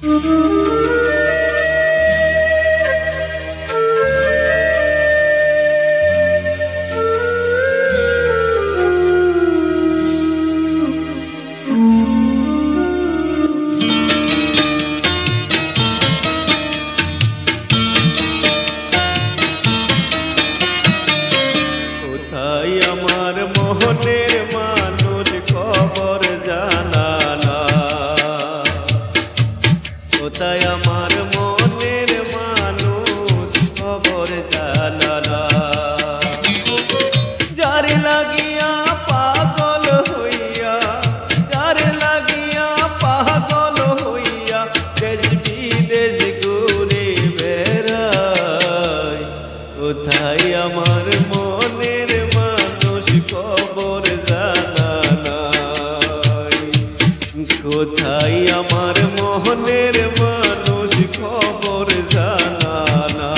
কোথায় আমার মোহনের মানুষ খবর জানা না, কোথায় আমার মনের মানুষ খবর জানা না, যার লাগিয়া পাগল হইয়া, যার লাগিয়া পাগল হইয়া দেশ বিদেশ ঘুরে বেড়ায়, কোথায় আমার মনের মানুষ খবর জানা নাই, কোথায় আমার মোহনের মানুষ খবর জানা না।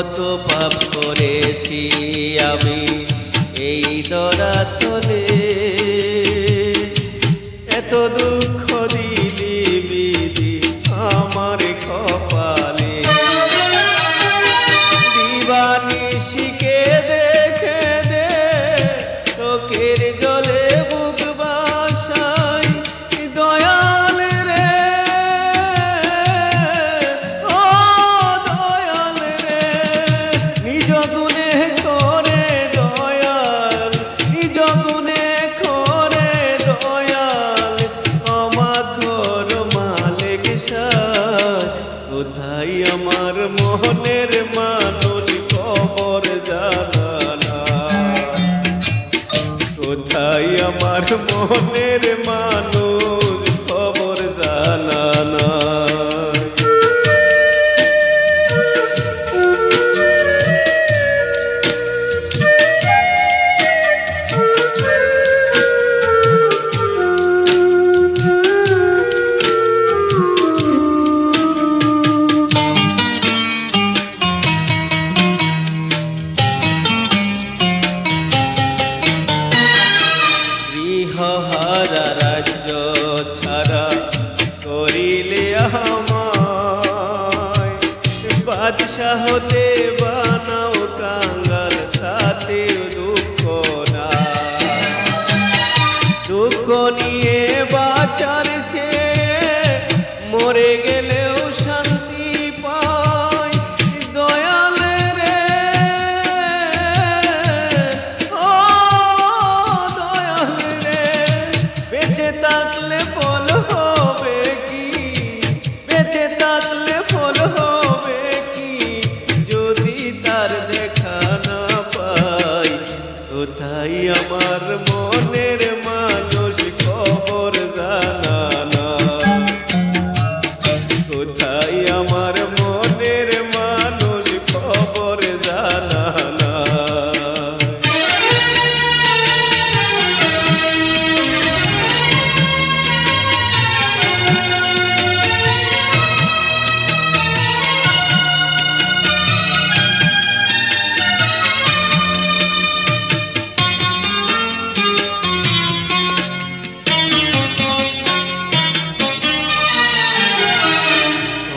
কত পাপ করেছি আমি এই দরাতলে, এত দুঃখ দিলি বিধি আমার কপালে, দিবানিশিকে দেখে দে চোখের জলে বুক বাসাই, দয়াল রে ও দয়াল রে, নিজ গুণে করে দয়াল, নিজ গুণে করে দয়াল, অমাখর মালিক সায়, কোথায় আমার মোহনের মানুষ খবর জানা না, কোথায় আমার মোহনের মানুষ খবর জানা না। গৃহহারা রাজ্য ছাড়া করিলে আমায়, বাদশাহ হতে বানাও কাঙ্গাল, তাতেও দুঃখ না, দুঃখ নিয়ে বাঁচার চেয়ে মরে গেলেও শান্তি পাই, দয়াল রে ও দয়াল রে, বেঁচে থাকলে ফল হবে কি, বেঁচে থাকলে ফল হবে কি, যদি তার দেখা না পাই, কোথায় আমার মনের মানুষ খবর জানা না, কোথায় আমার মনের মানুষ খবর জানা না।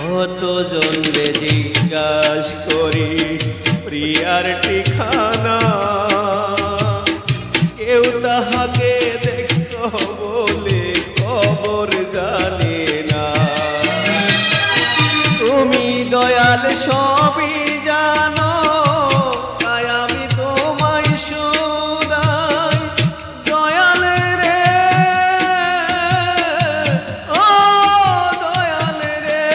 কতজনরে জিজ্ঞাস করি প্রিয়ার ঠিকানা, কেউ তাহাকে দেখছ বলে খবর জানে না, তুমি দয়াল সবই জানো, তাই আমি তোমায় শুধাই, দয়াল রে ও দয়াল রে,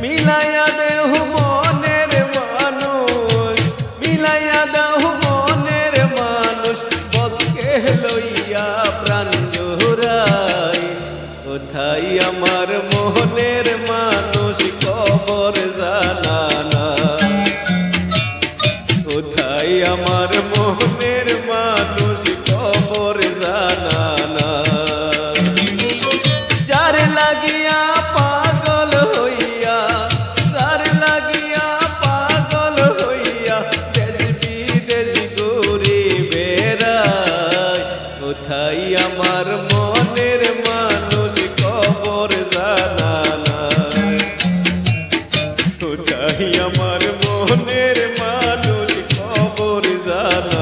মিলাইয়া দেহ মনের মানুষ, মিলাইয়া দাও লাগিয়া পাগল হইয়া, যার লাগিয়া পাগল হইয়া দেশ বিদেশ ঘুরে বেড়াই। কোথায় আমার মনের মানুষ খবর জানা নাই, কোথায় আমার মনের মানুষ খবর জানা